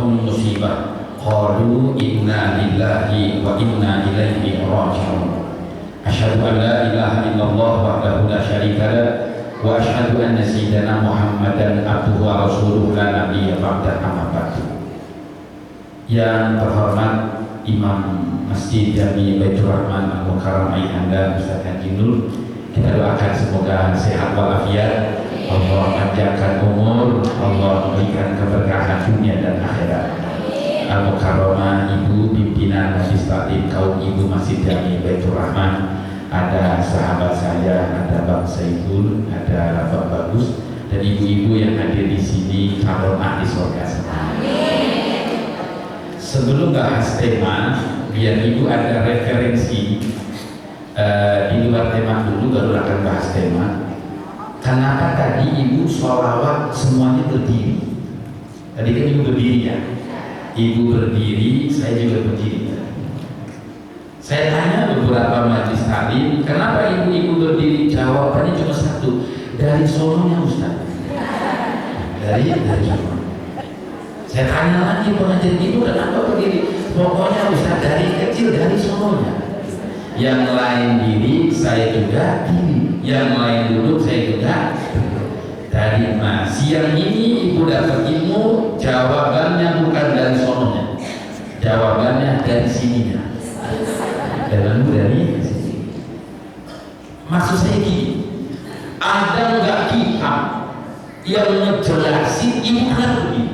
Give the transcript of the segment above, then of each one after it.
asabathum musibah qalu inna lillahi wa inna ilaihi raji'un. Asyhadu an la ilaha illallah wahdahu la syarika lah wa asyhadu anna sayyidana Muhammadan abduhu wa rasuluhu la nabiyya ba'da amma ba'du. Yang terhormat Imam Masjid Jami Baitur Rahman Al-Mukarram Ayahanda Ustaz Haji Nur, kita doakan semoga sehat walafiat, Allah panjangkan umur, Allah berikan keberkahan dunia dan akhirat. Al-Mukarramah Ibu pimpinan Majelis Taklim kaum Ibu Masjid Jami Baitur Rahman, ada sahabat saya, ada Bang Saiful, ada Bang Bagus, dan ibu-ibu yang hadir di sini, calon ahli surga semua. Sebelum bahas tema, biar ibu ada referensi di luar tema dulu, baru akan bahas tema. Kenapa tadi ibu sholawat semuanya berdiri? Tadi kan ibu berdiri ya? Ibu berdiri, saya juga berdiri. Saya tanya beberapa majelis taklim, kenapa ibu-ibu berdiri? Jawabannya cuma satu, dari sononya Ustaz. Dari sono. Saya tanya lagi pengajian ibu, kenapa berdiri? Pokoknya Ustaz dari kecil, dari sononya. Yang lain diri, saya juga diri. Yang lain duduk, saya juga dari siang ini ibu dapat ilmu, jawabannya bukan dari sononya, jawabannya dari sininya. Dan dari sini. Maksud saya gini, ada nggak kitab yang ngejelasin ibu kenapa begini?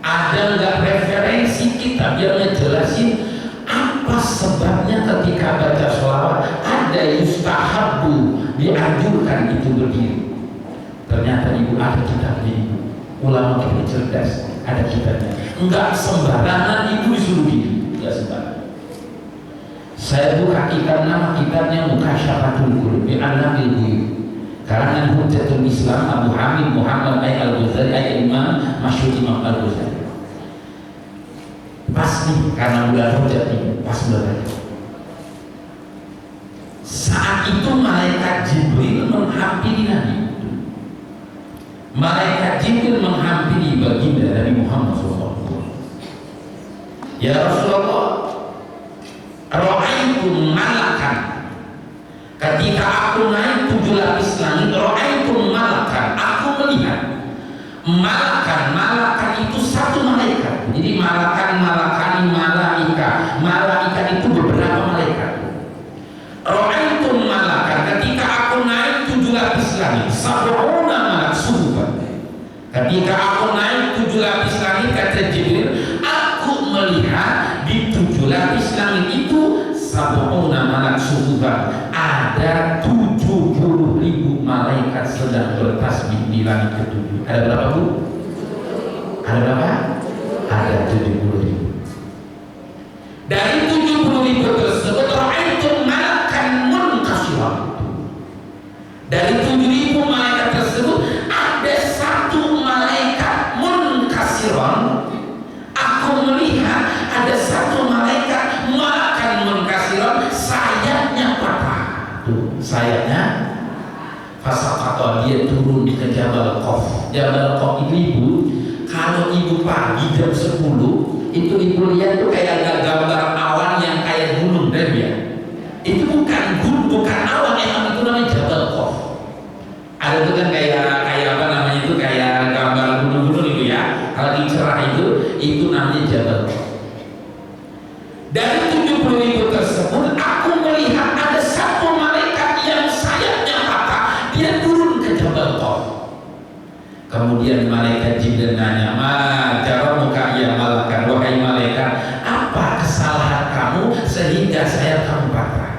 Ada nggak referensi kitab yang ngejelasin apa sebabnya ketika baca sholawat ada yustahabu, dianjurkan itu berdiri? Ternyata ibu ada kitabnya ibu. Ulama kita cerdas, ada kitabnya. Enggak sembarangan ibu disuruh diri, enggak sembarangan. Saya buka kitab, nama kitabnya Mukasyafatul Qulub bi Anamil Ghuyub, karangan Hujjatul Islam Abu Hamid Muhammad Al-Ghazali ayat Imam Masyhur Imam Al-Ghazali. Pas nih, karena bulan Rajab nih, pas bulan Rajab. Saat itu malaikat Jibril menghampiri Nabi. Malaikat Jibril menghampiri baginda Nabi Muhammad SAW. Ya Rasulullah, ra'aitum malakan. Ketika aku naik 7 lapis langit, ra'aitum malakan, aku melihat malakan itu satu malaikat. Jadi malaika itu beberapa malaikat. Ra'aitum malakan, ketika aku naik 7 lapis langit, sab'una malak suhuban. Ketika aku naik 7 lapis langit, kata Jibril, aku melihat di 7 lapis langit itu sab'una malak suhuban, ada 70.000 malaikat sedang bertasbih di langit ke-7. Ada berapa bu? Ada berapa? Ada 70.000. Dari 70.000 tersebut, ra'aitum malakan munkasiran. Dari 7.000 malaikat tersebut ada satu malaikat munkasiran. Aku melihat ada satu malaikat malakan munkasiran, sayapnya patah. Tuh, sayapnya fasaqata, dia turun ke Jabal Qaf. Jabal Qaf itu ibu, kalau ibu pagi jam 10 itu ibu lihat tuh kayak gambar awan yang kayak gunung dan ya. Itu bukan gunung, bukan awan, emang itu namanya Jabal Qaf. Ada tuh kan kayak apa namanya itu, kayak gambar gunung-gunung itu ya. Kalau di cerah itu namanya Jabal Qaf. Dari 70.000 tersebut, aku melihat ada satu malaikat yang sayapnya patah, dia turun ke Jabal Qaf. Kemudian malaikat Jibril nanya, jaramuka ya malakan, wahai malaikat, apa kesalahan kamu sehingga sayap kamu patah?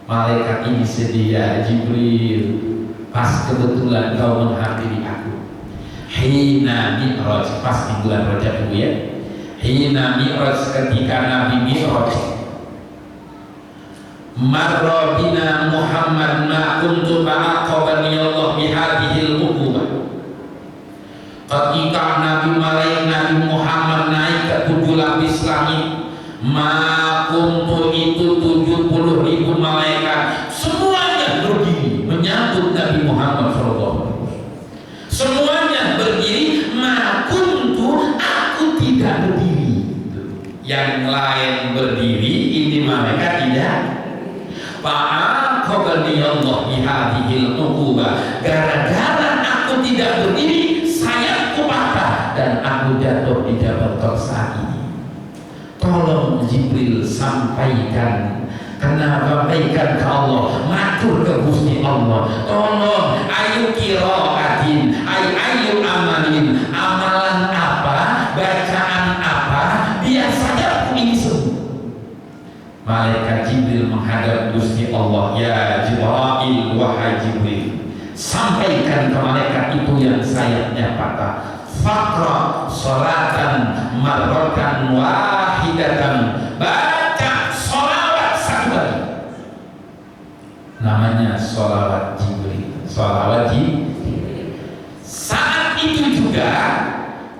Malaikat ini sedih, ya Jibril, pas kebetulan kau menghampiri aku. Hina Mi'raj, pas di bulan Rajab itu ya. Hina Mi'raj, ketika Nabi Mi'raj, marra bina Muhammad ma kuntu ma'aqabani Allah bihadihil uqubah. Ketika Nabi Muhammad naik ke 7 lapis langit, ma kuntu itu 70.000 malaikat semuanya berdiri menyambut Nabi Muhammad SAW. Semuanya berdiri, ma yang lain berdiri, ini mereka tidak. Fa'aqabani Allah bihadhil uqubah, gara-gara aku tidak berdiri, sayapku patah dan aku jatuh di Jabal Qarsa ini. Tolong Jibril sampaikan, kenapa sampaikan ke Allah, matur ke Gusti Allah, tolong ayu qiraatin, ayu amalin, amalan apa, bacaan apa, biar saja aku ini sembuh. Malaikat Jibril menghadap Gusti Allah, ya Jibril, wahai Jibril, sampaikan ke malaikat itu yang sayapnya patah, faqra salatan marratan wahidatan, baca sholawat satu kali, namanya sholawat Jibril. Sholawat Jibril. Saat itu juga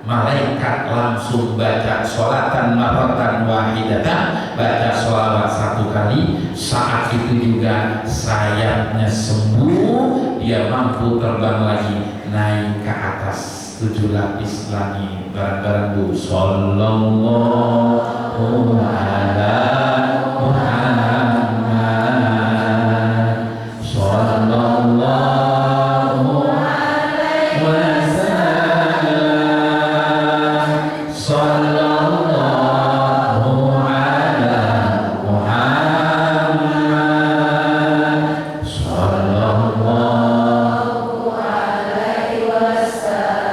malaikat langsung baca sholatan marratan wahidatan, baca sholawat satu kali. Saat itu juga sayapnya sembuh, dia mampu terbang lagi naik ke atas 7 lapis langit. Bareng-bareng Bu, sallallahu ala Muhammad, sallallahu alaihi wasallam, sallallahu ala Muhammad, sallallahu alaihi wasallam.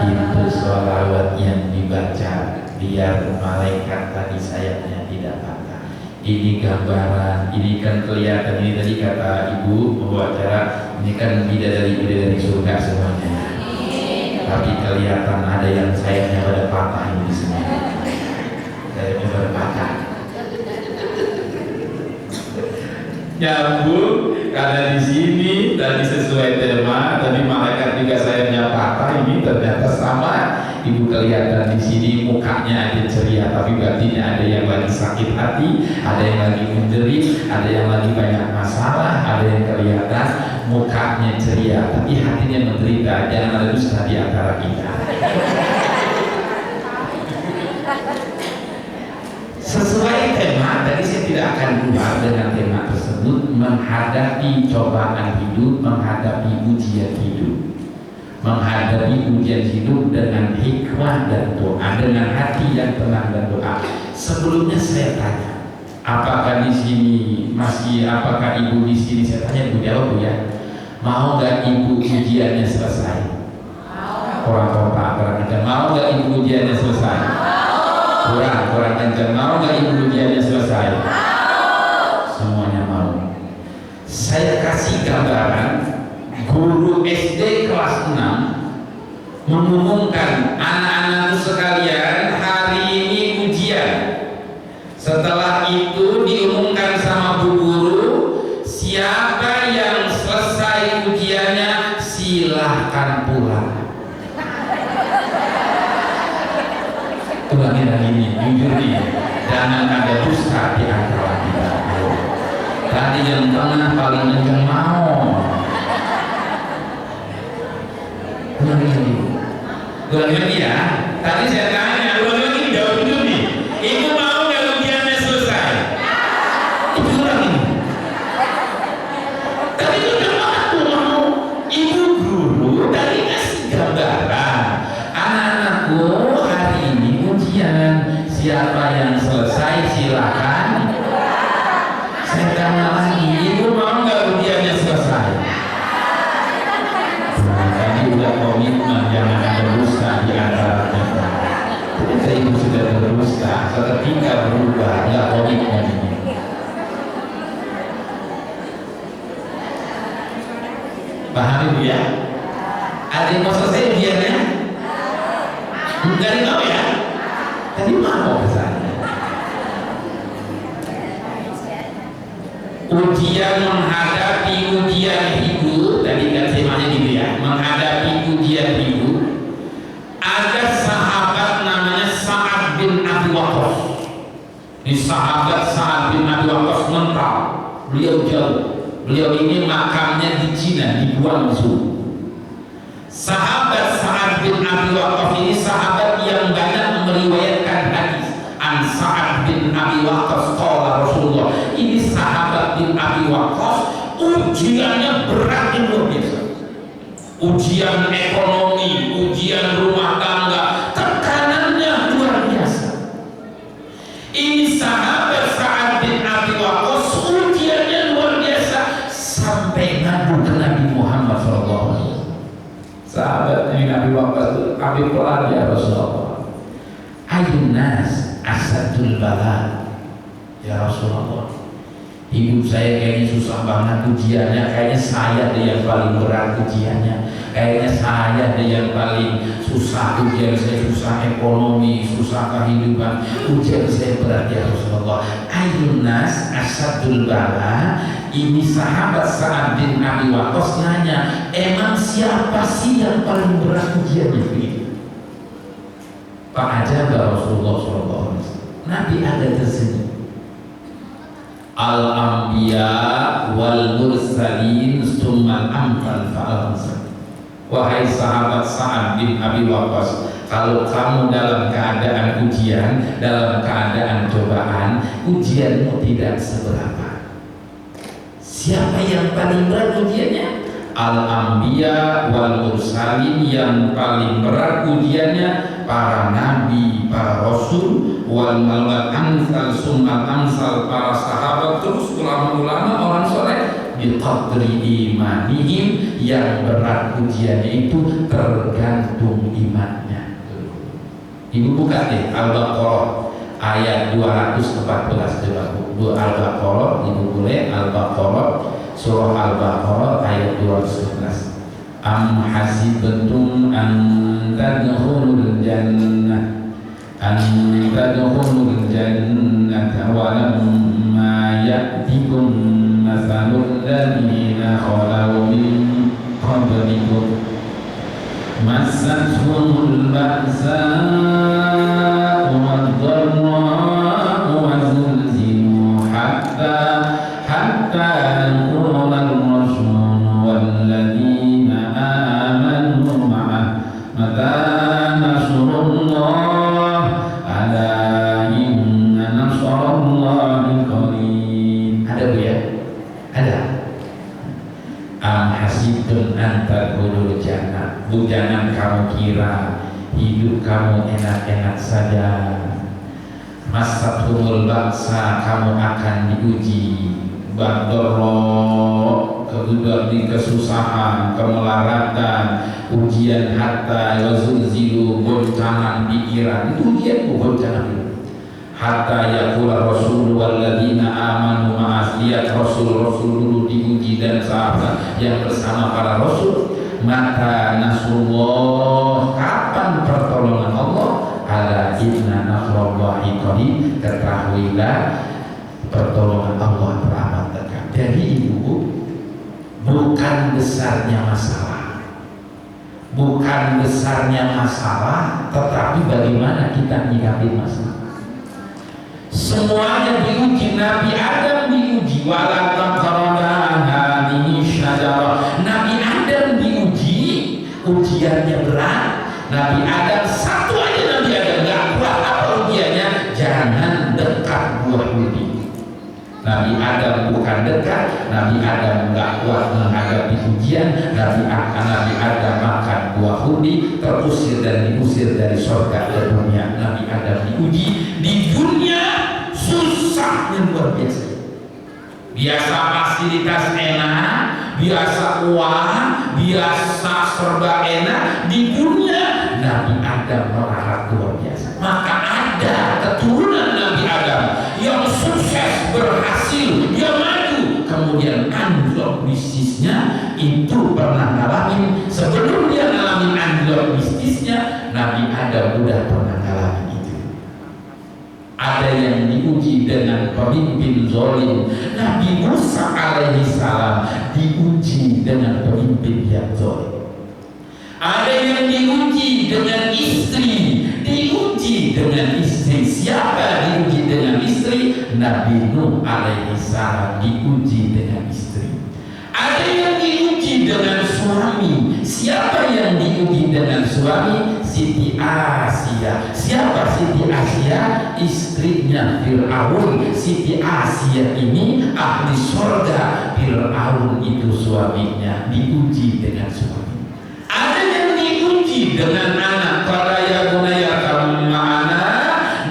Itu sholawat yang dibaca biar malaikat tadi sayapnya tidak patah. Ini gambaran, ini kan kelihatan, ini tadi kata ibu membawa acara, ini kan bidadari surga semuanya. Tapi kelihatan ada yang sayapnya pada patah ini di sini. Sayapnya pada patah. Nyambung karena di sini tadi sesuai tema, tadi malaikat juga sayapnya patah, ini ternyata sama. Ibu kelihatan di sini mukanya ada ceria, tapi batinnya ada yang lagi sakit hati, ada yang lagi menjerit, ada yang lagi banyak masalah, ada yang kelihatan mukanya ceria, tapi hatinya menderita. Jangan ada dusta di antara kita. Sesuai tema, tadi saya tidak akan keluar dengan tema tersebut, menghadapi cobaan hidup, menghadapi ujian hidup. Menghadapi ujian hidup dengan hikmah dan doa, dengan hati yang tenang dan doa. Sebelumnya saya tanya, apakah di sini masih, apakah ibu di sini? Saya tanya, ibu jawab Bu ya. Mau nggak ibu ujiannya selesai? Kurang kencang. Mau nggak ibu ujiannya selesai? Kurang kencang. Mau nggak ibu ujiannya selesai? Semuanya mau. Saya kasih gambaran. Guru SD kelas 6 mengumumkan, anak-anakku sekalian, hari ini ujian. Setelah itu diumumkan sama Bu Guru, siapa yang selesai ujiannya silahkan pulang. Ulangin hari ini, jujur nih, jangan ada dusta di antara kita. Tadi yang tengah paling kencang mau. Ulangi lagi ya. Tadi saya tanya, ulangi lagi, jawab dulu nih. Ibu mau nggak ujiannya selesai? Ibu ulangi. Tapi itu aku mau. Ibu guru tadi kasih gambaran. Anak-anakku hari ini ujian. Siapa yang selesai silakan. Saya tanya lagi, ibu mau nggak ujiannya selesai? Udah komitmen, jangan ada dusta di antara kita. Kita ibu sudah berdusta, seketika berubah, nggak komitmen ini. Paham ibu ya? Ada yang mau selesai ujiannya? Dari mau ya? Tadi mau ke sana. Ujian, menghadapi ujian hidup, tadi kan temanya gitu ya, menghadapi ujian hidup. Ada sahabat namanya Sa'ad bin Abi Waqqas. Ini sahabat Sa'ad bin Abi Waqqas mental, beliau jauh. Beliau ini makamnya di Cina, di Guangzhou. Sahabat Sa'ad bin Abi Waqqas ini sahabat yang banyak meriwayatkan hadis. An ujian ekonomi, ujian rumah tangga, tekanannya luar biasa. Ini sahabat Sa'ad bin Abi Waqqas ujiannya luar biasa sampai ngadu ke Nabi Muhammad SAW. Sahabat Nabi Waqqas itu Abi pelan ya Rasulullah. Ayun nas asadul bala ya Rasulullah. Hidup saya kayaknya susah banget ujiannya, kayaknya saya deh yang paling berat ujiannya, kayaknya saya deh yang paling susah ujian saya, susah ekonomi, susah kehidupan, ujian saya berat ya Rasulullah. Ayun nas asadul bala. Ini sahabat Sa'ad bin Abi Waqqas nanya, emang siapa sih yang paling berat ujiannya ini? Pak aja Rasulullah SAW. Nabi ada tersenyum. Al-anbiya wal mursalin summal amsal fa'al-amsal. Wahai sahabat Sa'ad bin Abi Waqqas, kalau kamu dalam keadaan ujian, dalam keadaan cobaan, ujianmu tidak seberapa. Siapa yang paling berat ujiannya? Al-anbiya wal mursalin, yang paling berat ujiannya para nabi, para rasul, wal amsal summal amsal, para sahabat, terus ulama-ulama orang soleh, biqadri imanihim, yang berat ujiannya itu tergantung imannya. Ibu buka deh Al-Baqarah ayat 214, coba Al-Baqarah, ibu boleh Al-Baqarah, surah Al-Baqarah ayat 211. Am hasibtum an tadkhulul jannah wa lamma ya'tikum mathalul ladzina khalaw min qablikum massathumul ba'sa'u wad-dharra'u wa zulzilu hatta yaqula ar-rasul walladzina amanu ma'ah mata nasrullah ala inna nasrallahi qarib. Ada Bu ya? Ada. Am hasibtum an tadkhulul jannah. Bu, jangan kamu kira hidup kamu enak-enak saja. Masathumul ba'sa, kamu akan diuji. Badorro, kemudian kesusahan, kemelaratan, ujian hatta yazulzilu, goncangan pikiran, itu ujian goncangan. Hatta yaqula rasul walladzina amanu ma'as, lihat rasul-rasul dulu diuji dan sahabat yang bersama para rasul. Mata nasrullah, kapan pertolongan Allah? Ala inna nasrallahi qarib, ketahuilah pertolongan Allah teramat dekat. Jadi ibu, bukan besarnya masalah, bukan besarnya masalah, tetapi bagaimana kita menyikapi masalah. Semuanya diuji. Nabi Adam diuji, wala taqraba hadhihi syajarah. Nabi Adam diuji, ujiannya berat. Nabi Adam, satu aja Nabi Adam nggak kuat. Apa ujiannya? Jangan dekat buah ini. Nabi Adam bukan dekat, Nabi Adam nggak kuat menghadapi ujian. Nabi Adam makan buah hudi, terusir dan diusir dari surga ke dunia. Nabi Adam diuji di dunia, susahnya luar biasa. Biasa fasilitas enak, biasa uang, biasa serba enak. Di dunia Nabi Adam melarat luar biasa. Maka ada keturunan Nabi Adam yang sukses, berhasil, dia maju, kemudian anjlok bisnisnya. Itu pernah ngalamin. Sebelum dia ngalamin anjlok bisnisnya, Nabi Adam udah pernah ngalamin itu. Ada yang diuji dengan pemimpin zalim. Nabi Musa alaihissalam diuji dengan pemimpin yang zalim. Ada yang diuji dengan istri, diuji dengan istri. Siapa diuji dengan istri? Nabi Nuh alaihissalam diuji dengan istri. Ada yang diuji dengan suami. Siapa yang diuji dengan suami? Siti Asia. Siapa Siti Asia? Istrinya Fir'aun. Siti Asia ini ahli surga, Fir'aun itu suaminya, diuji dengan suami. diuji dengan anak. Qala ya bunayya kam ma'ana.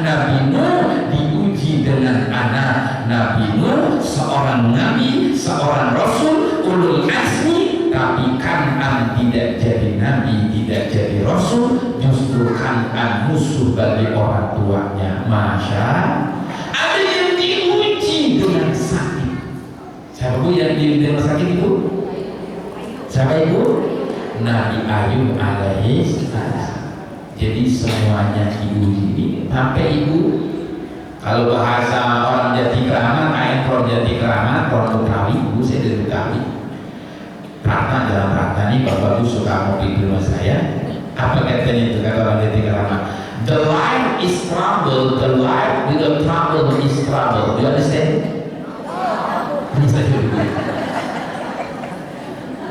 Nabi Nuh diuji dengan anak. Nabi Nuh seorang nabi, seorang rasul, ulul azmi, tapi Kan'an tidak jadi nabi, tidak jadi rasul, justru Kan'an musuh bagi orang tuanya. Masya ada yang diuji dengan sakit. Siapa bu yang dengan sakit itu? Siapa ibu? Nabi Ayub alaihi salam. Jadi semuanya diuji ini. Sampai ibu, kalau bahasa orang Jati Keramat, ayat orang Jati Keramat, orang Betawi, ibu saya dari Betawi. Ratna dalam Ratna ini bapak ibu suka ngopi di rumah saya. Apa katanya itu kata orang Jati Keramat? The life is trouble, the life without trouble is trouble. Do you understand?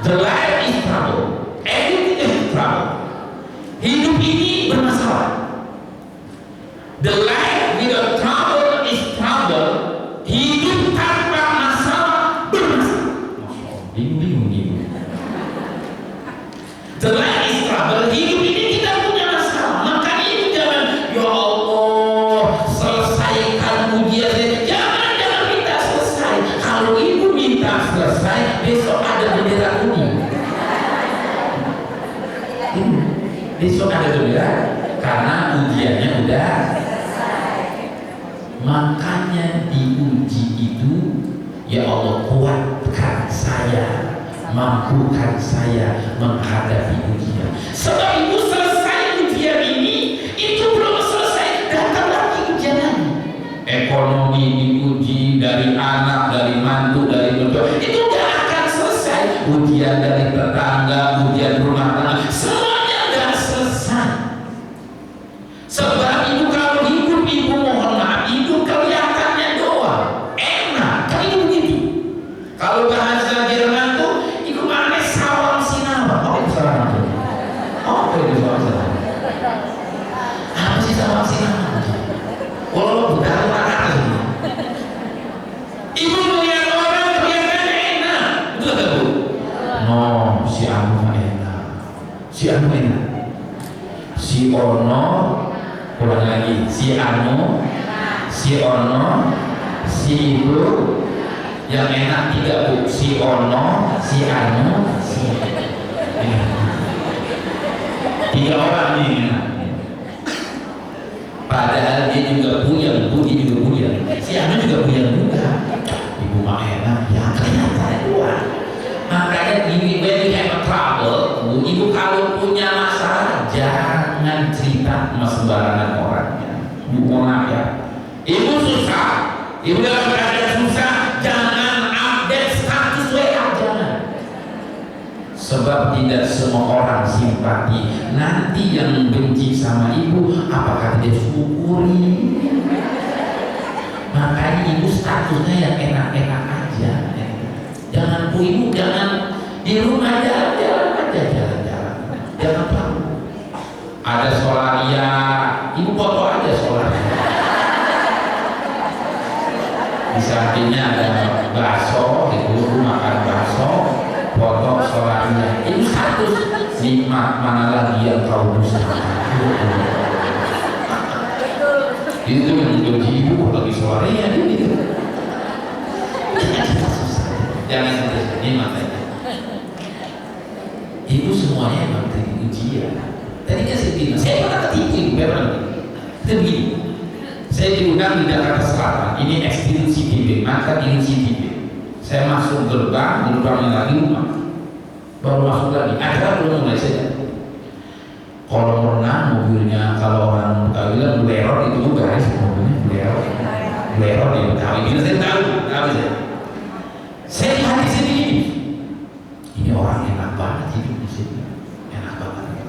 The life is trouble, everything is trouble. Hidup ini bermasalah. The life without trouble is trouble. Hidup tanpa masalah bermasalah. Bingung. The life is trouble. Hidup ini tidak punya masalah. Makanya itu jangan, ya Allah, selesaikan ujian saya. Jangan minta selesai. Kalau ibu minta selesai, besok ada bendera kuning. Besok ada bendera karena ujiannya udah. Makanya diuji itu, ya Allah kuatkan saya, mampukan saya menghadapi ujian. Sebab ibu selesai ujian ini, itu belum selesai, datang lagi ujian lagi. Ekonomi diuji, dari anak, dari mantu, dari mertua, itu gak akan selesai. Ujian dari tetangga, ujian rumah tangga, semuanya gak selesai. Sebab ibu kalau hidup, ibu mohon maaf, hidup kelihatannya doang enak, kan ibu begitu. Kalau bahasa Jerman tuh, ibu mana sawang sinawang. Oh itu salah itu. Oh itu sawang sinawang. Apa sih sawang sinawang? Kalau bukan orang ini. Ibu melihat orang kelihatannya enak, betul tak bu? No, si Anu enak, si Anu enak, si Ono. Ulang lagi, si Anu, si Ono, si Ibu. Yang enak tidak bu, si Ono, si Anu, si tiga orang ini enak. Padahal dia juga buyang, bu, dia juga buyang. Si Anu juga buyang juga. Ibu mah enak, ya kelihatan dua. Makanya ini when you have a trouble, bu, ibu kalau punya masalah jangan cerita sama sembarangan orang. Bu maaf ya, ibu susah, ibu dalam keadaan susah, jangan update status WA, jangan. Sebab tidak semua orang simpati. Nanti yang benci sama ibu, apakah dia syukuri? Makanya ibu statusnya yang enak-enak aja. Jangan bu ibu, jangan di rumah jalan-jalan aja, jalan-jalan, jangan tahu. Ada solaria, ibu foto aja solaria. Di sampingnya ada bakso, ibu makan bakso, foto solaria. Itu status nikmat mana lagi yang kau dusta. Itu yang menjadi ibu lagi solaria gitu. Jangan seperti ini makanya. Ibu semuanya memang ujian. Tadi kan saya bilang, saya pernah ketipu memang. Itu begini, saya diundang di Jakarta Selatan. Ini ekspedisi CTB, maka ini CTB. Saya masuk gerbangnya lagi rumah, baru masuk lagi. Akhirnya belum mulai saja. Kolam renang mobilnya, kalau orang Betawi bilang belerot itu guys, mobilnya belerot di Betawi. Bila saya tahu saya. Saya di hati sendiri, ini orang enak banget hidup di sini, enak banget.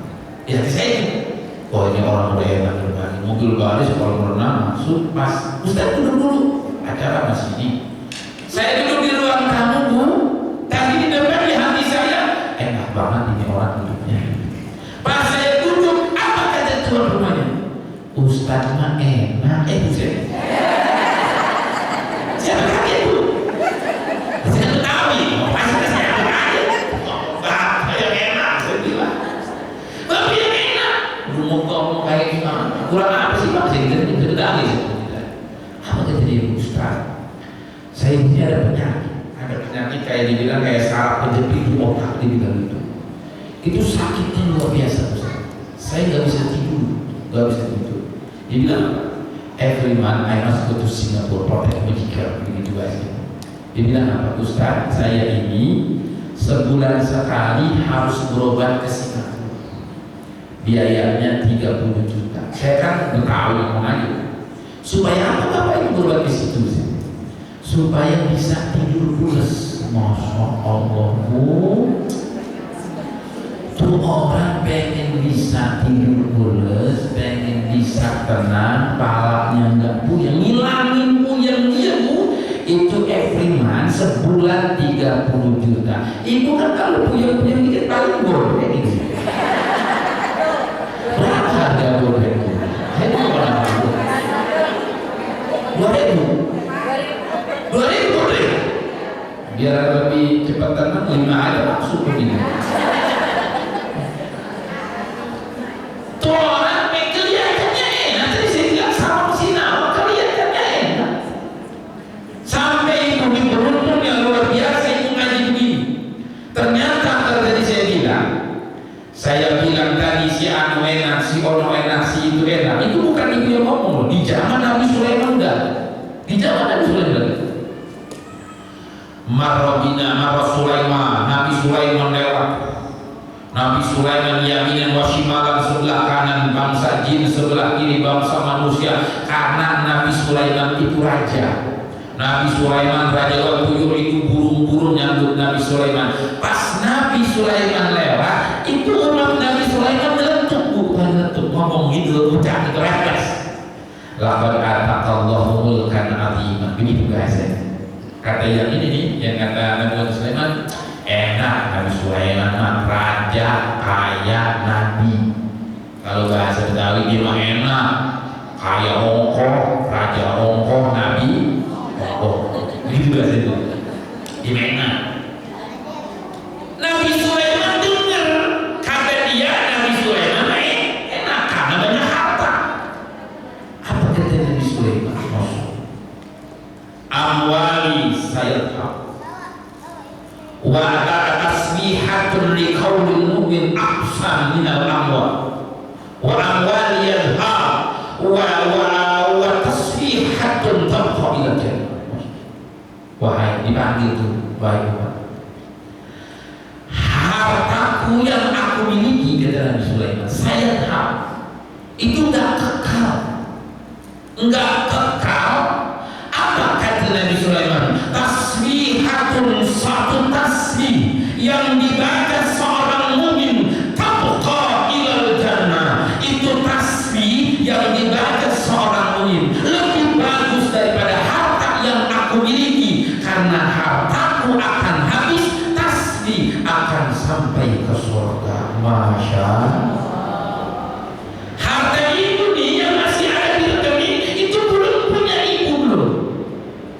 Ya saya, oh ini orang udah enak berbagi, mobil baris kalau renang masuk pas, Ustaz duduk dulu, acara masih ini. Saya duduk di ruang tamu bu, tadi di depan di hati saya, enak banget ini orang hidupnya. Pas saya duduk, apa kata tuan rumahnya? Ustaz mah enak, Ustaz. Siapa kaget bu? Saya Betawi, pasti saya kaget. Bapak yang enak, saya bilang. Bapak yang ngomong kayak gimana? Kurang apa sih Pak? Saya gitu lagi. Apa kejadian Ustaz? Saya ini ada penyakit kayak dibilang kayak saraf kejepit di otak dibilang itu. Itu sakitnya luar biasa Ustaz. Saya nggak bisa tidur. Dia bilang, every month I must go to Singapore protect medical, begitu aja. Dia bilang apa Ustaz? Saya ini sebulan sekali harus berobat ke Singapura. Biayanya 30 juta. Saya kan bertahu ngomong aja. Supaya apa Bapak ini berobat ke situ? Supaya bisa tidur pulas. Masya Allah. Tuh orang pengen bisa tidur pulas, pengen bisa tenang, palanya nggak puyeng, ngilangin puyengnya Bu. Itu every month sebulan 30 juta. Ibu kan kalau puyeng-puyeng dikit paling boleh gitu. Berapa harga boleh? Itu berapa? 2.000 boleh. Biar lebih cepat tenang 5 aja langsung begini. Tuh orang kelihatannya enak. Tadi saya bilang sama Sinawa kelihatannya enak. Sampai itu beruntung yang luar biasa itu ngaji begini. Ternyata kalau tadi saya bilang tadi si anu enak, si ono enak, si itu enak. Itu bukan ibu yang ngomong. Di zaman Nabi Sulaiman udah. Di zaman Nabi Sulaiman. Marobina Sulaiman, Nabi Sulaiman lewat. Nabi Sulaiman yaminan wa shimalan, sebelah kanan bangsa jin, sebelah kiri bangsa manusia. Karena Nabi Sulaiman itu raja. Nabi Sulaiman raja Tuyur itu burung-burung nyambut Nabi Sulaiman. Pas Nabi Sulaiman lewat, itu umat Nabi Sulaiman meletup, bukan meletup, ngomong gitu, ucap itu refleks. Laqad ataqallahu mulkan azima. Begitu bahasanya. Kata yang ini nih, yang kata Nabi Sulaiman, enak Nabi Sulaiman mah raja kaya nabi. Kalau bahasa Betawi dia mah enak, kaya ongkoh, raja ongkoh, nabi ongkoh. Gitu bahasa itu. Dia enak. Nabi Sulaiman dengar kata dia, Nabi Sulaiman enak karena banyak harta. Apa kata Nabi Sulaiman? Amwali sayadhab wa tasbihatun liqaulil mu'min aqsam minal amwal wa amwali yadhab wa tasbihatun tabqa ila jannah. Wahai dipanggil itu, baik hartaku yang aku miliki, kata Nabi Sulaiman, sayadhab, itu enggak kekal. Apa kata Nabi Sulaiman? Tasbihatun, satu tasbih yang dibaca seorang mukmin tabqa ilal jannah. Itu tasbih yang dibaca seorang mukmin lebih bagus daripada harta yang aku miliki, karena hartaku akan habis, tasbih akan sampai ke surga. Masya Allah. Harta itu nih yang masih ada di rekening itu belum punya ibu belum.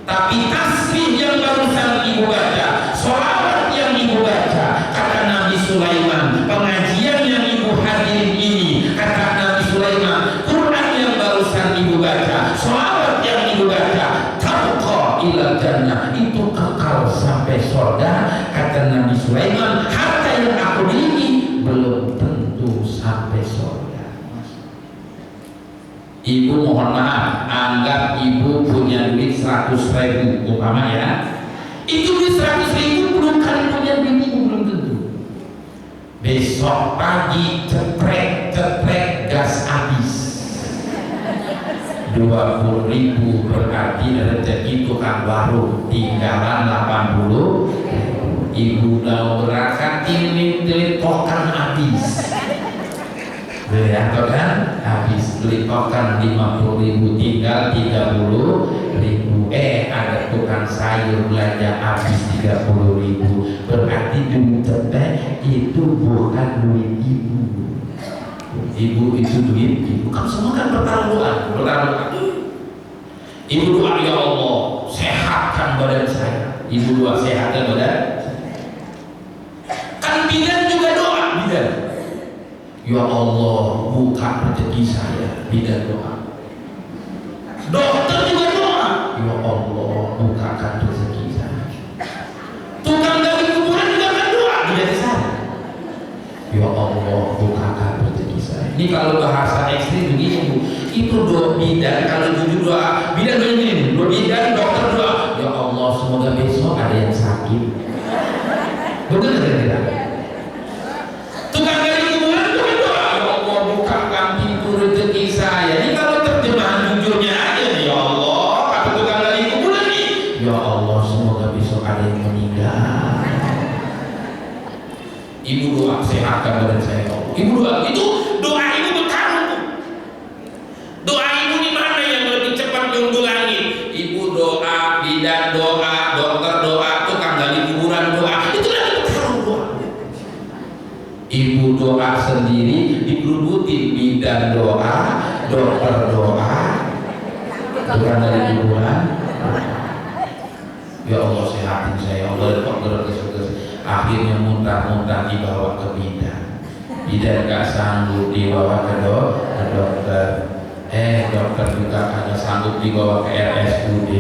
Tapi tasbih yang barusan ibu baca, sholawat yang ibu baca, kata Nabi Sulaiman, pengajian yang ibu hadirin ini, kata Nabi Sulaiman, Quran yang barusan ibu baca, sholawat yang ibu baca, tabqa ila jannah, itu kekal sampai surga. Kata Nabi Sulaiman, harta yang aku miliki belum tentu sampai surga. Ibu mohon maaf, anggap ibu punya duit 100.000 umpama ya, itu duit 100.000 belum kali punya duit ibu belum tentu. Besok pagi ceprek gas habis 20.000, berarti rezeki tukang warung tinggalan 80. Ibu udah berangkat ini tokan habis. Ya kan habis beli tokan 50.000 tinggal 30.000. Ada tukang sayur belanja habis 30.000. Berarti duit cepet itu bukan duit ibu. Ibu itu duit ibu. Kan semua kan bertaruhan. Ibu doa, ya Allah sehatkan badan saya. Ibu doa sehatkan badan. Kan bidan juga doa bidan. Ya Allah buka rezeki saya, bidan doa. Dokter juga doa, ya Allah bukakan rezeki saya. Tukang gali kuburan juga kan doa, bidan saya, ya Allah bukakan rezeki saya. Ini kalau bahasa ekstrim begini Bu, itu doa bidan. Kalau jujur doa bidan begini, doa bidan, dokter doa, ya Allah semoga besok ada yang sakit. Benar tidak? Tukang gali kuburan juga doa, ya Allah bukakan pintu rezeki saya. Ini kalau terjemahan jujurnya aja nih, ya Allah kata tukang gali kuburan nih, ya Allah semoga besok ada yang meninggal. Ibu doa sehatkan badan saya, ya Allah. Ibu doa itu, doa ibu bertarung. Doa ibu di mana yang lebih cepat junjung langit? Ibu doa, bidan doa, dokter doa, tukang gali kuburan doa. Itu lagi bertarung doa. Ibu doa sendiri dikerubutin, bidan doa, dokter doa, tukang gali kuburan. Ya Allah sehatin saya, ya Allah dokter. Akhirnya muntah-muntah dibawa ke bidan. Bidan gak sanggup dibawa ke dokter. Dokter juga kagak sanggup dibawa ke RSUD.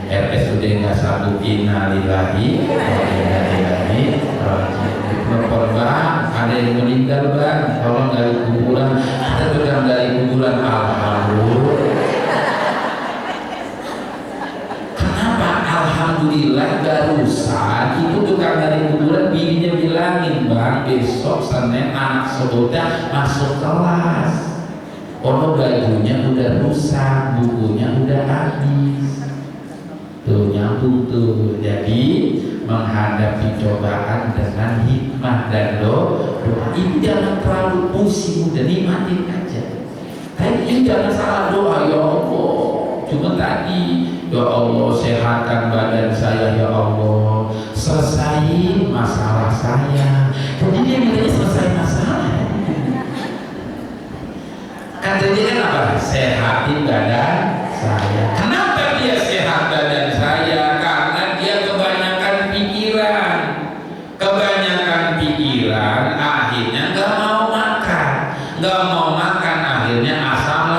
RSUD gak sanggup, innalillahi wa inna ilaihi raji'un. Bang, ada yang meninggal bang, tolong dari kuburan. Ada tukang dari kuburan, alhamdulillah. Alhamdulillah barusan itu tukang dari kuburan bininya bilangin, bang besok Senin anak saudara masuk kelas, ono bajunya udah rusak, bukunya udah habis. Tuh nyambung tuh. Jadi menghadapi cobaan dengan hikmah dan doa. Ini jangan terlalu pusing, udah nikmatin aja. Tapi ini jangan salah doa, ya Allah. Cuma tadi, ya Allah sehatkan badan saya, ya Allah selesai masalah saya. Jadi dia mintanya selesai masalah. Kata dia kan apa? Sehatin badan saya. Kenapa dia sehat badan saya? Karena dia kebanyakan pikiran. Kebanyakan pikiran akhirnya gak mau makan. Gak mau makan akhirnya asam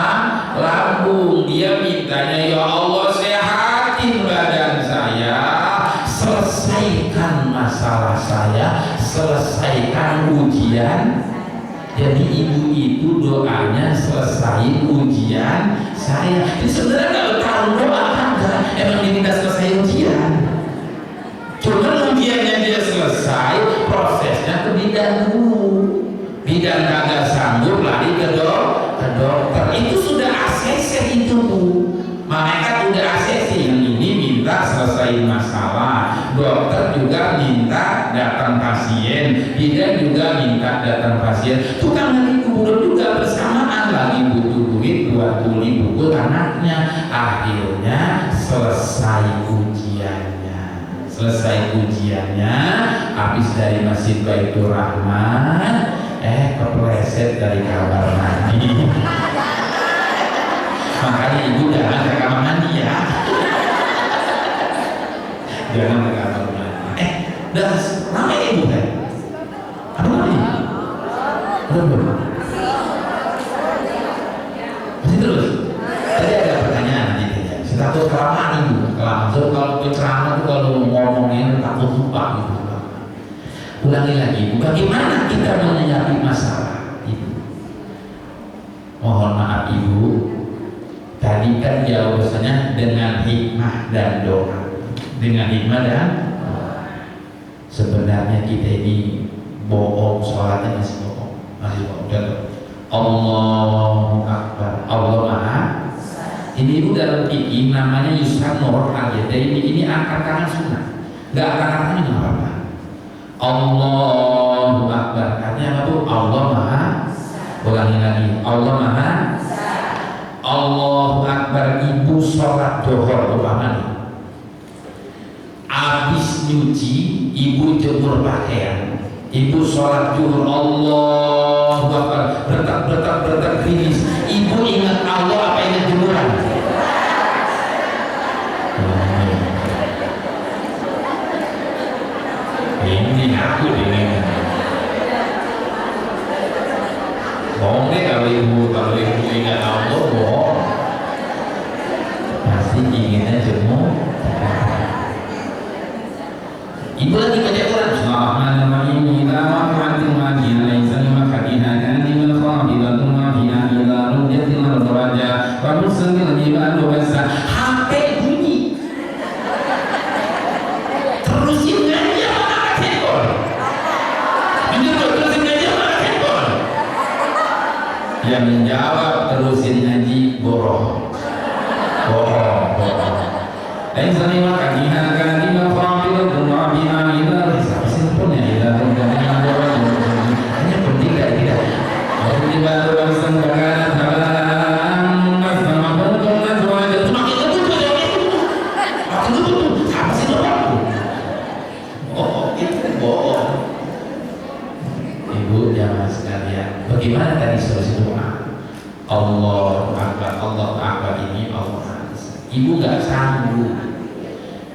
lambung. Dia mintanya, ya Allah sehatin badan saya, selesaikan masalah saya, selesaikan ujian. Jadi ibu itu doanya selesai ujian saya. Jadi sebenarnya nggak bertarung doa kan, emang diminta selesai ujian. Cuma ujiannya dia selesai, prosesnya ke bidan dulu. Bidan kagak sanggup lari ke dokter. Itu sudah ACC itu Bu. Malaikat udah ACC, yang ini minta selesai masalah, dokter juga minta datang pasien, bidan juga minta datang pasien, tukang gali kuburan juga bersamaan lagi butuh duit buat beli buku anaknya. Akhirnya selesai ujiannya, habis dari Masjid Baitur Rahman, kepleset dari kamar mandi. Makanya ibu jangan ke kamar mandi ya. Jangan ke kamar mandi. Udah lama ya ibu kan? Apa lagi? Udah belum? Masih terus? Tadi ada pertanyaan gitu ya. Saya takut kelamaan ibu. Kelamaan. So, kalau penceramah itu kalau ngomongin takut lupa gitu. Ulangi lagi. Bagaimana kita menyikapi masalah itu? Mohon maaf ibu. Tadi kan jawabannya dengan hikmah dan doa. Dengan hikmah dan doa. Sebenarnya kita ini bohong, sholatnya masih bohong. Allahu Akbar, Allah Maha. Ini itu dalam fikih namanya yusran nur aja. Ini angkat tangan sunnah. Nggak angkat tangan juga nggak apa-apa. Allahu Akbar. Artinya apa tuh? Allah Maha. Ulangi lagi. Allah Maha. Allahu Akbar. Ibu sholat duhur umpama nih, habis nyuci ibu jemur pakaian, ibu sholat duhur, Allahu Akbar, bertak krimis, ibu ingat Allah apa ingat jemuran? Ini aku dengan bohong deh kalau ibu lain sanima kajihan kan di mafraqil qurabina ila simpulnya ila hanya penting tidak aku dibantu bangsa negara talam sama betul itu makin betul makin betul apa sih itu itu bohong. Ibu jamaah sekalian, bagaimana tadi solusi doa? Allah Akbar ini Allah. Ibu nggak sanggup.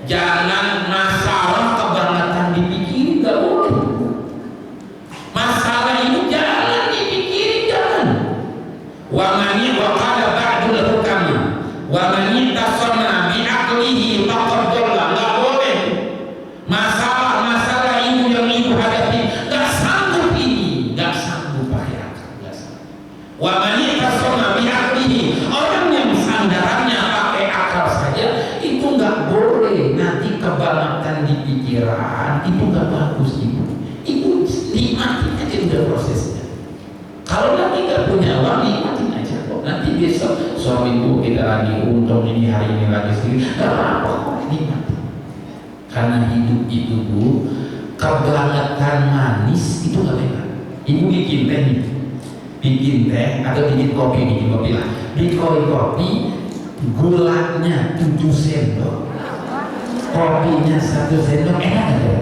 Jangan masalah kebangetan dipikirin, nggak boleh. Masalah ini jangan dipikirin, jangan. Wa mani wa qala ba'dul hukam wa mani tasama bi aqlihi faqad dhalla, nggak boleh. Masalah ibu yang ibu hadapi nggak sanggup ini, nggak sanggup pakai akal, nggak sanggup. Wa mani tasama bi aqlihi, orang yang sandarannya pakai akal saja itu nggak boleh. Nanti kebangetan di pikiran itu nggak bagus ibu. Ibu nikmatin aja udah prosesnya. Kalau nanti nggak punya uang nikmatin aja kok. Nanti besok suami ibu kita lagi untung ini hari ini lagi sedikit, nggak apa-apa kok, nikmatin. Karena hidup itu bu, kebangetan manis itu nggak enak. Ibu bikin teh atau bikin kopi lah. Di kopi gulanya 7 sendok, kopinya 1 sendok, enak nggak?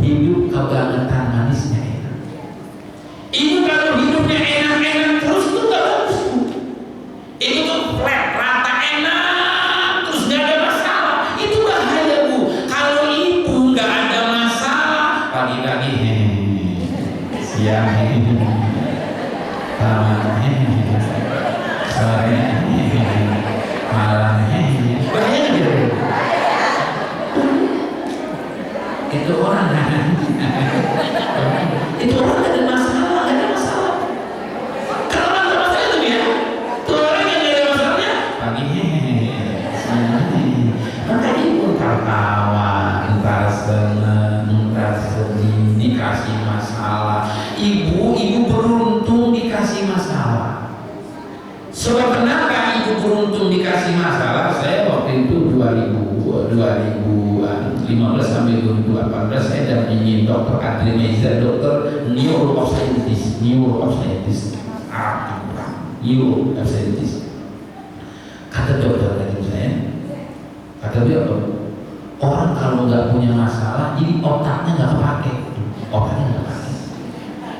Hidup kebangetan manisnya enak. Ibu kalau hidupnya enak-enak terus itu nggak bagus. Itu tuh flat, rata, enak terus nggak ada masalah. Itu bahaya bu. Kalau ibu nggak ada masalah, pagi-pagi siang sore malam bahaya gitu. Itu orang itu orang nggak ada masalah, kalau nggak ada masalah itu dia, tuh orang yang nggak ada masalahnya pagi maka ibu tertawa, entar seneng, entar sedih, dikasih masalah. Ibu beruntung dikasih masalah. Sebab kenapa ibu beruntung dikasih masalah? Saya waktu itu 2015 sampai 2018 saya dampingin Dr. Adri Meza, dokter neuroscientist. Kata dokter tadi saya, kata dia apa? Orang kalau nggak punya masalah, jadi otaknya nggak kepake.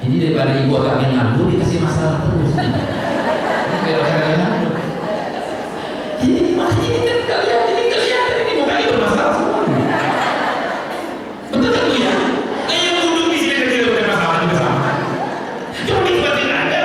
Jadi daripada ibu otaknya nganggur, dikasih masalah terus. Jadi makanya ini kan kelihatan ini bukan itu masalah semua. Betul kan bu ya? Yang duduk di sini tidak punya masalah juga sama. Cuma nikmatin aja.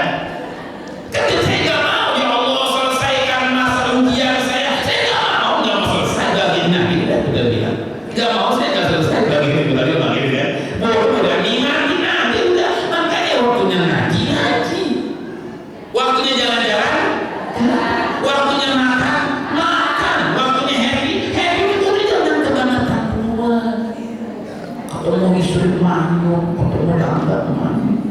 Kan saya nggak mau ya Allah selesaikan masalah ujian saya. Saya nggak mau selesai bagiannya. Udah bilang nggak mau, saya nggak selesai bagian tadi ya. Udah nikmatin aja udah. Makanya waktunya ngaji. Waktunya jalan-jalan. Waktunya makan, waktunya happy itu jangan kebangetan keluar. Ketemu istri manyuk, ketemu tangga manyuk,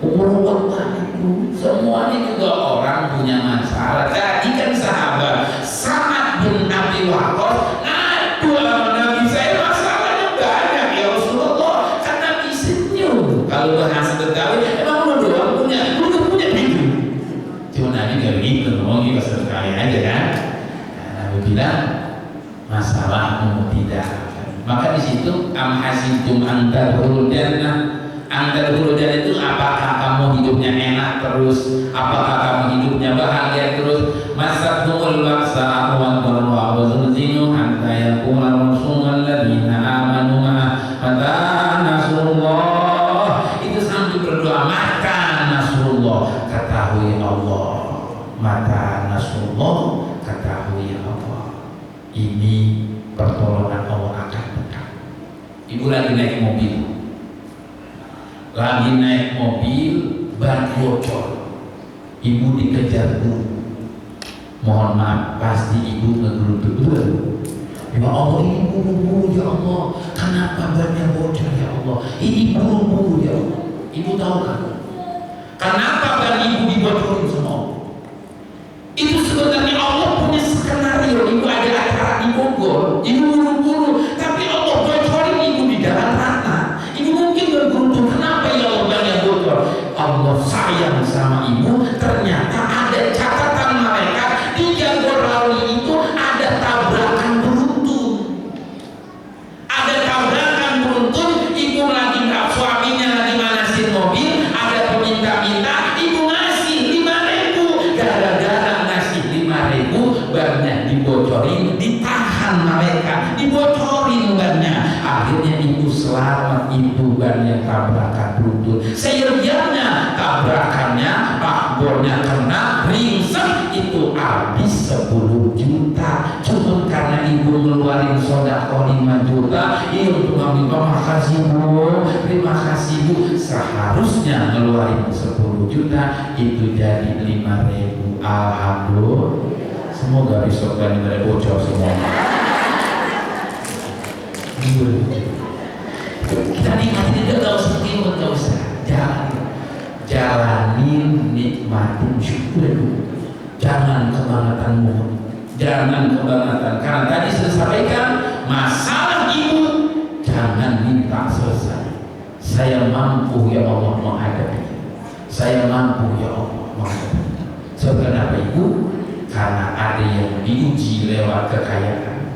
umur itu semuanya juga orang punya masalah. Tadi kan sahabat Sa'ad bin Abi Waqqas ngadu sama Nabi, saya masalahnya banyak ya Rasulullah. Kan Nabi senyum. Kalau bahasa Betawi emang lu doang punya hidup. Cuma Nabi gak begitu, ngomongin bahasa sekali aja kan. Nabi bilang masalahmu tidak. Maka di situ am hasibtum an tadkhulul jannah. Tadkhulul jannah itu apakah kamu hidupnya enak terus? Apakah kamu hidupnya bahagia terus? Masatkumul ba'sa wal dharra wa zulzinu hatta yaqula rasulul ladzina amanu mata nasrullah. Itu sambil berdoa maka nasrullah, ketahui Allah. Mata nasrullah, ketahui Allah. Ini pertolongan Allah akan dekat. Ibu lagi naik mobil, ban bocor. Ibu dikejar guru. Mohon maaf, pasti ibu ngegeruduk dulu. Ya Allah, ini buru-buru ya Allah. Kenapa bannya bocor ya Allah? Ini buru-buru ya Allah. Ibu tahu kan? Kenapa ban ibu dibocorin sama Allah? Itu sebenarnya Allah punya skenario. Ibu ada acara akhirnya ibu selamat, ibu bannya tabrakan beruntun. Sayangnya tabrakannya bakbornya kena ringsek, itu habis 10 juta. Cuma karena ibu ngeluarin sodakoh 5 juta, untuk mengambil makasih bu, terima kasih bu. Seharusnya ngeluarin 10 juta, itu jadi 5.000. Alhamdulillah. Semoga besok gak ada bocor semua. Kita nikmati dia, gak usah timbul, gak usah jalanin, nikmatin, syukur dulu. Jangan kebangetan, jangan kebangetan. Karena tadi saya sampaikan masalah ibu jangan minta selesai. Saya mampu ya Allah menghadapi, saya mampu ya Allah menghadapi. Sebenarnya ibu, karena ada yang diuji lewat kekayaan,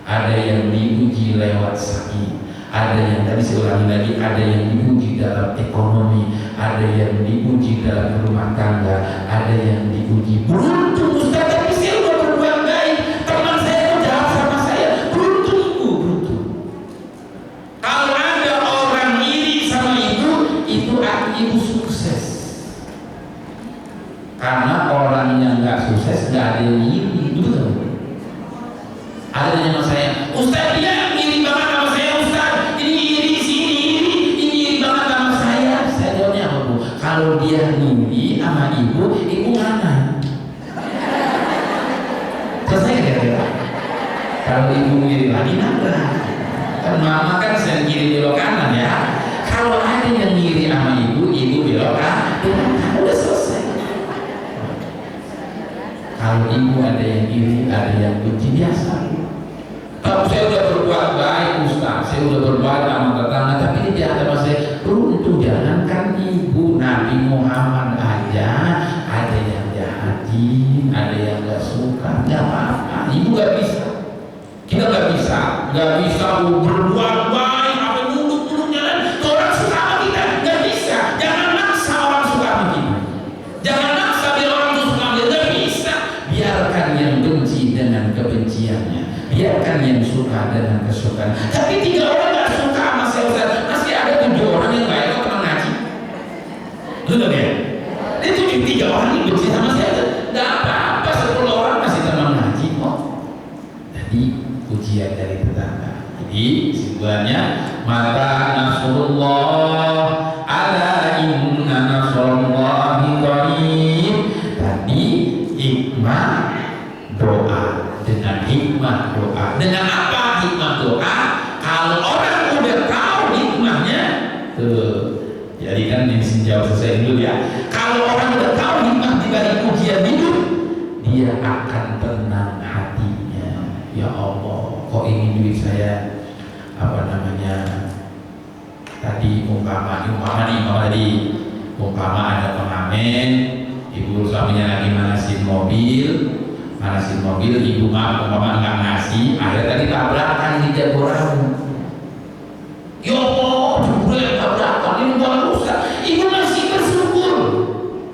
ada yang diuji lewat sakit, ada yang tadi saya ulangi lagi, ada yang diuji dalam ekonomi, ada yang diuji dalam rumah tangga, ada yang diuji beruntung. Ustaz, tapi saya udah berbuat baik, teman saya itu jahat sama saya, beruntung ibu, beruntung. Kalau ada orang iri sama ibu, itu artinya ibu sukses. Karena orang yang nggak sukses nggak ada yang iri, betul? Ada yang sama saya, Ustaz dia iri banget sama saya, Ustaz ini iri sini, ini iri banget sama saya. Saya jawabnya apa bu? Kalau dia iri sama ibu mana? Selesai kira-kira. Kalau ibu iri lagi nabrak. Kan mama kan sering kiri belok kanan ya. Kalau ada yang iri sama ibu belok kanan, udah selesai. Kalau ibu ada yang iri, ada yang benci, biasa. Kalau saya udah berbuat baik Ustaz, saya udah berbuat sama tetangga, tapi dia jahat sama saya, beruntung. Jangankan ibu, Nabi Muhammad aja ada yang jahatin, ada yang gak suka, gak apa-apa. Ibu gak bisa, kita gak bisa berbuat baik, apa nunduk jalan, orang suka sama kita, gak bisa. Jangan maksa orang suka sama kita, jangan maksa biar orang tuh suka sama kita, gak bisa. Biarkan yang benci dengan kebenciannya, biarkan yang suka dengan kesukaan. Tapi 3 orang gak suka sama saya Ustaz, masih ada 7 orang yang baik kok teman ngaji. Betul ya? Itu 3 orang yang benci sama saya, gak apa-apa. 10 orang masih teman ngaji kok. Jadi ujian dari tetangga. Jadi kesimpulannya, mata nasrullah, ala inna nasrullahi qarib. Tadi hikmah doa. Dengan hikmah doa. Dengan apa hikmah doa? Kalau orang udah tahu hikmahnya, jadi kan ini jauh selesai dulu ya. Kalau orang udah tahu hikmah dibalik ujian hidup, dia akan tenang hatinya. Ya Allah, kok ini duit saya tadi umpama ada pengamen, ibu suaminya lagi manasin mobil, ibu umpama nggak ngasih, akhirnya tadi tabrakan di Jagorawi. Ya Allah, jebret tabrakan, ini bukan rusak. Ibu masih bersyukur,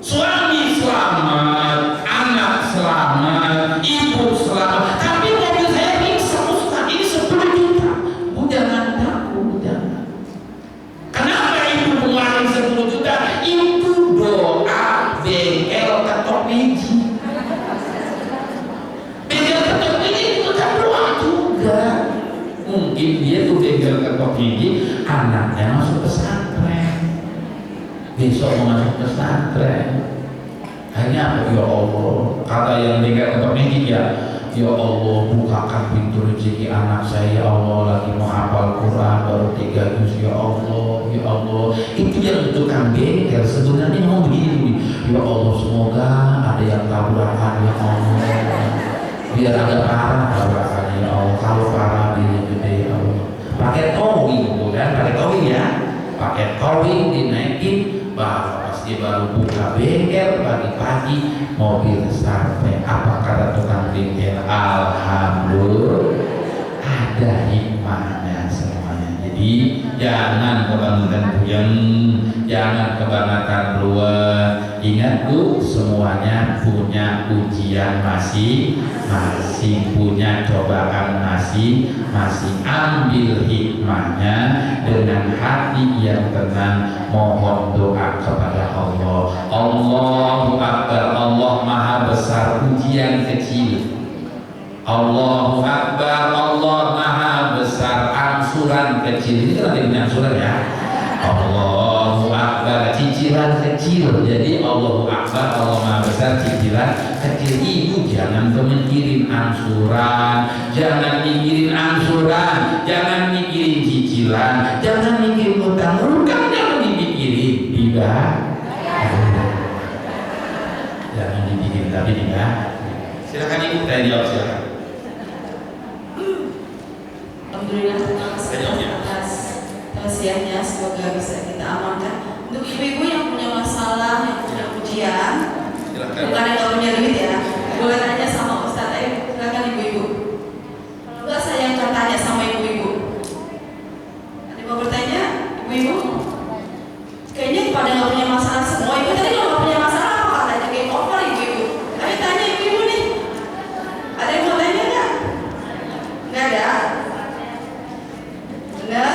suami selamat, anak selamat, ibu selamat. Tapi mobil saya ringsek Ustaz, ini 10 juta. Bu jangan takut, jangan. Kenapa ibu mengeluarkan 10 juta? Itu doa bengkel ketok meja. Mungkin dia tuh bengkel ketok gigi, anaknya masuk pesantren, besok mau masuk pesantren. Hanya apa? Ya Allah, kata yang bengkel ketok gigi ya Allah, bukakan pintu rezeki anak saya. Ya Allah, lagi mau hafal Quran baru 3 juz. Ya Allah, itu yang tukang bengkel sebenarnya mau begini. Ya Allah, semoga ada yang tabrakan. Ya Allah, biar agak parah tabrakannya. Ya Allah, kalau parah dia gede. Ya Allah, pakai towing bukan, pakai towing ya, pakai towing dinaikin, pasti baru buka bengkel pagi-pagi mobil sampai. Apa kata tukang bengkel? Alhamdulillah, ada hikmahnya semuanya. Jadi jangan kebangetan puyeng, jangan kebangetan keluar. Ingat Bu, semuanya punya ujian masing-masing, punya cobaan masing-masing. Ambil hikmahnya dengan hati yang tenang, mohon doa kepada Allah. Allahu Akbar, Allah Maha Besar, ujian kecil. Allahu Akbar, Allah Maha Besar, angsuran kecil. Ini kan ada angsuran ya. Allahu Akbar, cicilan kecil. Jadi Allahu Akbar, Allah Maha Besar, cicilan kecil. Ibu jangan mikirin angsuran, jangan mikirin angsuran, jangan mikirin cicilan, jangan mikirin utang, jangan dipikirin, tiba. Jangan dipikirin, tapi tiba. Silakan Ibu, saya jawab silakan. Alhamdulillah, terima kasih atas tausiahnya, semoga bisa kita amankan. Untuk ibu-ibu yang punya masalah, yang punya ujian, bukan yang gak punya duit ya, boleh tanya sama Ustadz. Ayo silakan ibu-ibu. Kalau enggak saya akan tanya sama ibu-ibu. Ada mau bertanya ibu-ibu? Kayaknya pada gak punya masalah semua. Ibu tadi kalau gak punya masalah apa katanya? Game over ibu-ibu. Ayo tanya ibu-ibu nih. Ada yang mau tanya nggak? Nggak ada. Benar?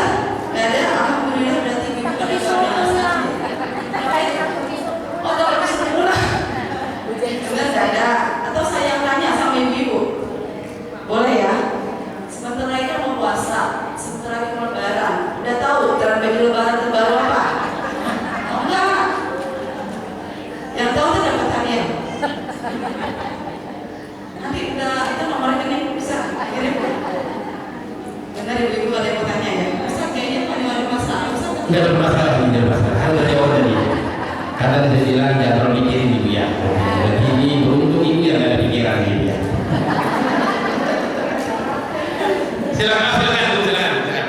Nggak ada? Alhamdulillah, berarti ibu pada suami masalah. Oh, tak bisa pulang. Benar nggak ada? Atau saya yang tanya sama ibu-ibu? Boleh ya? Sebentar lagi kan mau puasa, sebentar lagi mau lebaran. Udah tahu jalan baju lebaran terbaru apa? Oh enggak? Yang tahu itu dapat hadiah. Nanti udah itu nomornya ini bisa kirim. Benar ibu-ibu ada yang mau tanya ya? Bisa kayaknya ada masalah. Tidak bermasalah, tidak bermasalah. Kalau jawab tadi, karena saya bilang jangan terlalu mikirin ibu ya. Jadi ini beruntung ibu yang ada pikiran gitu ya. Silakan, silakan, silakan.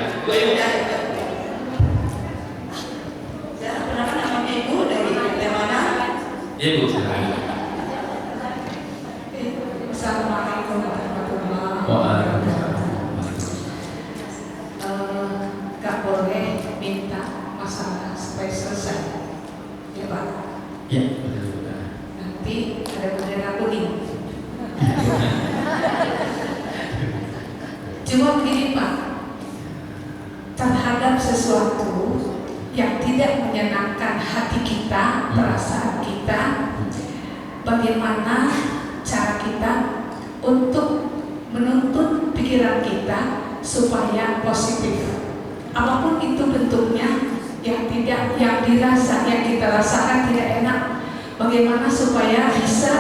Saya pernah namanya ibu dari mana? Ya ibu silakan. Assalamualaikum warahmatullahi wabarakatuh. Waalaikumsalam. Gak boleh minta masalah supaya selesai, ya Pak. Ya. Nanti ada bendera kuning. Cuma begini Pak, terhadap sesuatu yang tidak menyenangkan hati kita, perasaan kita, bagaimana cara kita untuk menuntun pikiran kita supaya positif. Apapun itu bentuknya, yang dirasa, yang kita rasakan tidak enak, bagaimana supaya bisa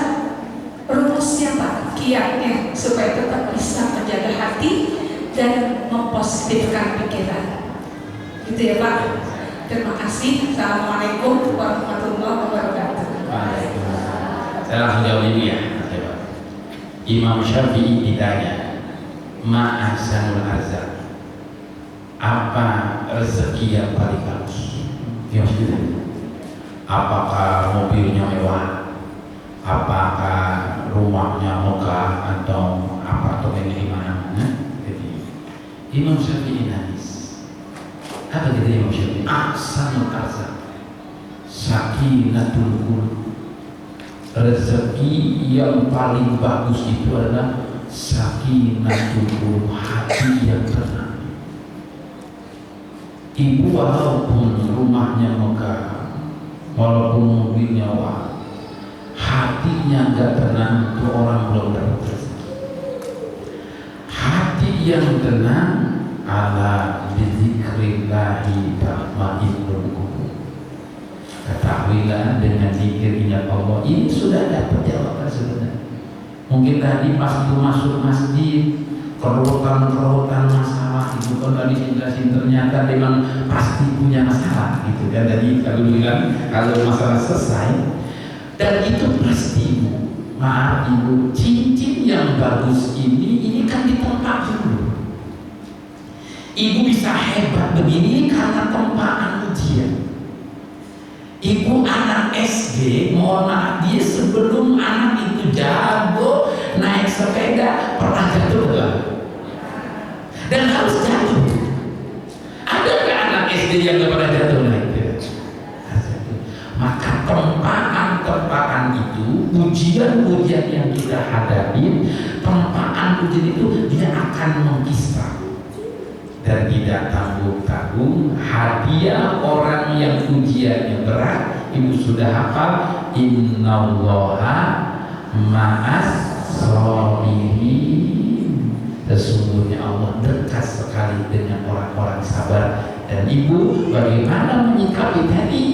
rumusnya Pak, kiatnya supaya tetap bisa menjaga hati dan mempositifkan pikiran. Gitu ya Pak. Terima kasih. Assalamualaikum warahmatullahi wabarakatuh. Waalaikumsalam. Saya langsung jawab ini ya. Imam Syafi'i ditanya, ma ahsanul arzak, apa rezeki yang paling bagus? Imam Syafi'i, apakah mobilnya mewah, apakah rumahnya megah atau apartemennya di mana? Jadi Imam Syafi'i nangis. Apa kata Imam Syafi'i? Ahsanul arzak, sakinatul qulub. Rezeki yang paling bagus itu adalah sakinatul qulub, hati yang tenang. Ibu walaupun rumahnya megah, walaupun mobilnya wah, hatinya enggak tenang, itu orang belum dapat rezeki. Hati yang tenang, ala bizikrillahi tatma'innul qulub. Ketahuilah dengan zikir ingat Allah, ini sudah dapat jawaban sebenarnya. Mungkin tadi pas itu masuk masjid, kerotan masalah itu kan tadi jelasin, ternyata memang pasti punya masalah gitu kan. Tadi kalau bilang kalau masalah selesai, dan itu pasti ibu, maaf ibu, cincin yang bagus ini kan ditempat dulu. Ibu bisa hebat begini karena tempaan ujian. Ibu anak SD, mohon maaf, dia sebelum anak itu jago naik sepeda pernah jatuh enggak? Dan harus jatuh. Ada nggak anak SD yang nggak pernah jatuh naik sepeda? Maka tempaan itu, ujian-ujian yang kita hadapi, tempaan ujian itu dia akan mengkisah dan tidak tanggung-tanggung. Hadiah orang yang ujiannya berat, ibu sudah hafal, innallaha ma'as sabirin. Sesungguhnya Allah dekat sekali dengan orang-orang sabar. Dan ibu bagaimana menyikapi tadi?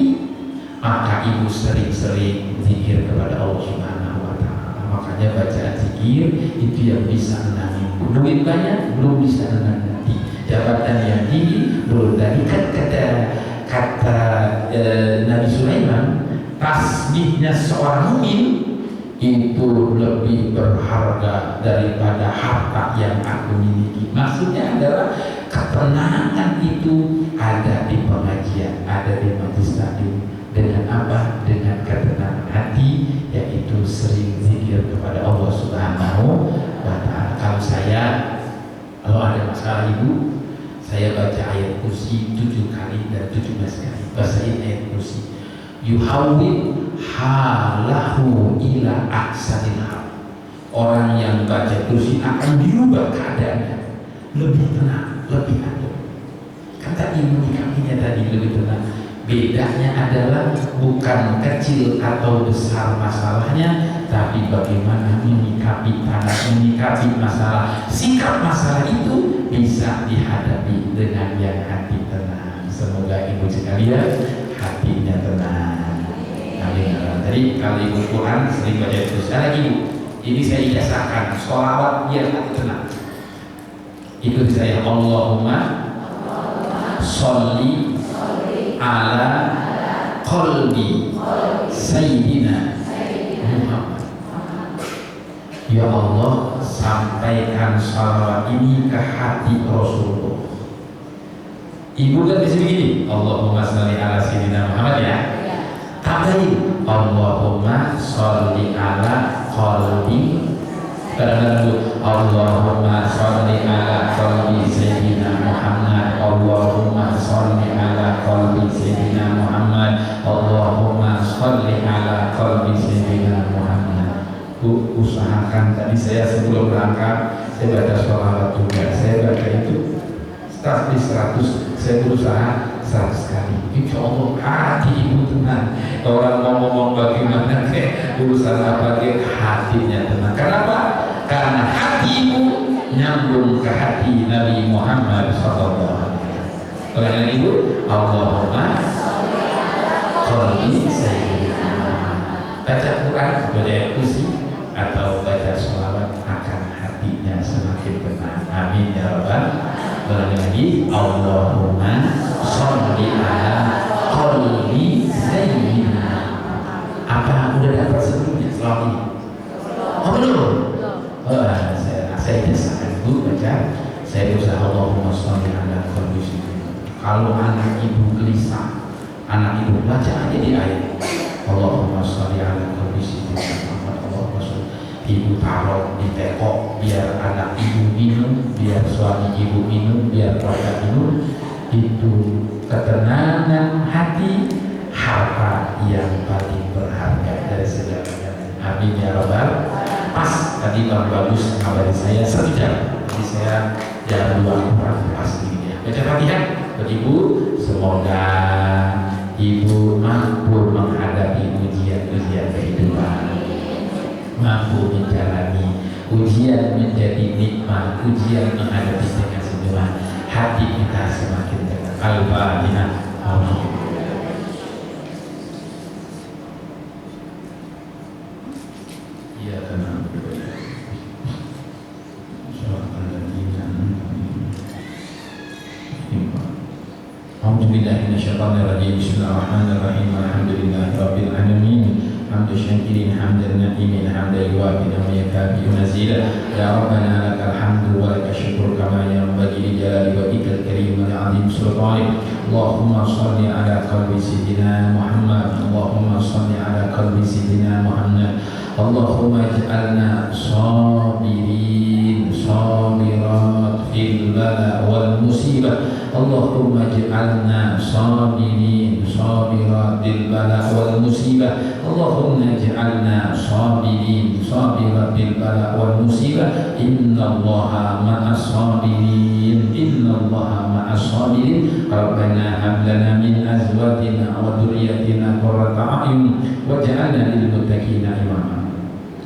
Maka ibu sering-sering zikir kepada Allah Subhanahu wa Ta'ala. Makanya bacaan zikir itu yang bisa menangin. Duit banyak belum bisa menangin hati. Jabatan yang tinggi belum. Tadi kan kata Nabi Sulaiman, tasbihnya seorang mukmin itu lebih berharga daripada harta yang aku miliki. Maksudnya adalah ketenangan itu ada di pengajian, ada di majelis taklim. Dengan apa? Dengan ketenangan hati, yaitu sering zikir kepada Allah Subhanahu wa Ta'ala. Kalau ada masalah ibu, saya baca ayat kursi 7 kali dan 17 kali. Bacain ayat kursi. Yuhawwid halahu ila aksanil hal. Orang yang baca kursi akan dirubah keadaannya, lebih tenang, lebih adem. Kan tadi menyikapinya tadi lebih tenang. Bedanya adalah bukan kecil atau besar masalahnya, tapi bagaimana menyikapi masalah. Sikap masalah itu bisa dihadapi dengan yang hati tenang. Semoga ibu sekalian hatinya tenang. Amin. Tadi kalau ibu Quran sering baca terus. Lagi ibu, ini saya ijazahkan sholawat biar hati tenang. Ikut saya, Allahumma sholli ala qalbi Sayyidina Muhammad. Ya Allah, sampaikan sholawat ini ke hati Rasulullah. Ibu kan bisa begini, Allahumma sholli ala Sayyidina Muhammad ya. Tambahin, Allahumma sholli ala qalbi. Kadang-kadang Allahumma sholli ala qalbi Sayyidina Muhammad. Allahumma sholli ala qalbi Sayyidina Muhammad. Allahumma sholli ala qalbi Sayyidina Muhammad. Bu, usahakan tadi saya sebelum berangkat saya baca sholawat juga. Saya baca itu tasbih 100, saya berusaha 100 kali. Insya Allah hati ibu tenang. Orang mau ngomong bagaimana urusan apa hatinya tenang. Kenapa? Karena hati ibu nyambung ke hati Nabi Muhammad SAW. Oleh ibu, Allahumma sholli sayyidina Muhammad. Baca Quran, baca kursi atau baca sholawat akan hatinya semakin tenang. Amin ya rabbal alamin. Allahumma sholli ala qalbi sayyidina. Apa udah dapat sebelumnya selama ini? Oh belum? Saya biasakan dulu baca. Saya berusaha Allahumma sholli ala qalbi sayyidina. Kalau anak ibu gelisah, anak ibu baca aja di ayat Allahumma sholli ala qalbi sayyidina Muhammad. Allahumma sholli. Ibu taruh di teko biar anak ibu minum, biar suami ibu minum, biar keluarga minum. Itu ketenangan hati, harta yang paling berharga dari segalanya. Amin ya rabbal. Pas tadi Bang Bagus ngabari saya 1 jam, jadi saya jalan 2 kurang pas ini. Baca Fatihah buat ibu, semoga ibu mampu menghadapi ujian-ujian kehidupan, mampu menjalani ujian menjadi nikmat, ujian menghadapi dengan senyuman, hati kita semakin tenang. Al-Fatihah. Amin. Bismillahirrahmanirrahim. Alhamdulillahi rabbil alamin. Hamdan syakirin, hamdan na'imin, hamdan yuwafi wa yukafi mazida. Ya Rabbana lakal hamdu wa lakal syukru kama yanbaghi li jalali wajhikal karim wa li 'azimi sultanik. Allahumma shalli ala qalbi sayyidina Muhammad. Allahumma shalli ala qalbi sayyidina Muhammad. Allahumma ij'alna sabirin sabirat fil bala wal musibah. Allahumma ij'alna sabirin صابرات البلاء والمصيبة اللهم اجعلنا صابرين صابرات البلاء والمصيبة إن الله مع الصابرين إن الله مع الصابرين ربنا هب لنا من أزواجنا وذريتنا قرة أعين واجعلنا للمتقين إماما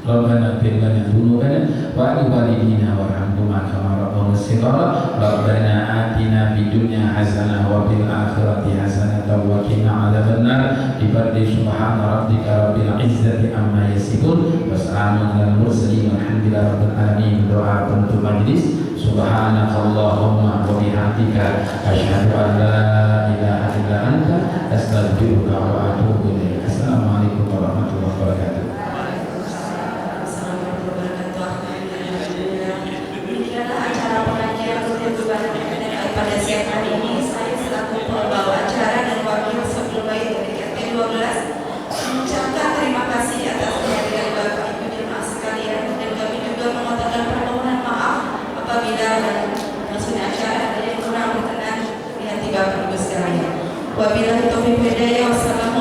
ربنا اغفر لنا ذنوبنا ولوالدينا وارحمهما كما ربونا صغارا ربنا آتنا في الدنيا حسنة وفي الآخرة حسنة وقنا عذاب النار بفضل سبحان ربك رب العزة عما يصفون وسلام على المرسلين والحمد لله رب العالمين doa penutup majlis subhanakallahumma wa bihamdika asyhadu an la ilaha illa anta astaghfiruka wa atubu ilaik. Assalamualaikum warahmatullahi wabarakatuh. Pada siang hari ini saya selaku pembawa acara dan wakil sebelum baik dari RT 12 mengucapkan terima kasih atas kehadiran Bapak Ibu jemaah sekalian dan kami juga mengatakan permohonan maaf apabila maksudnya acara ada yang kurang berkenan di hati Bapak Ibu sekalian. Wabillahi taufiq wal hidayah. Wassalamualaikum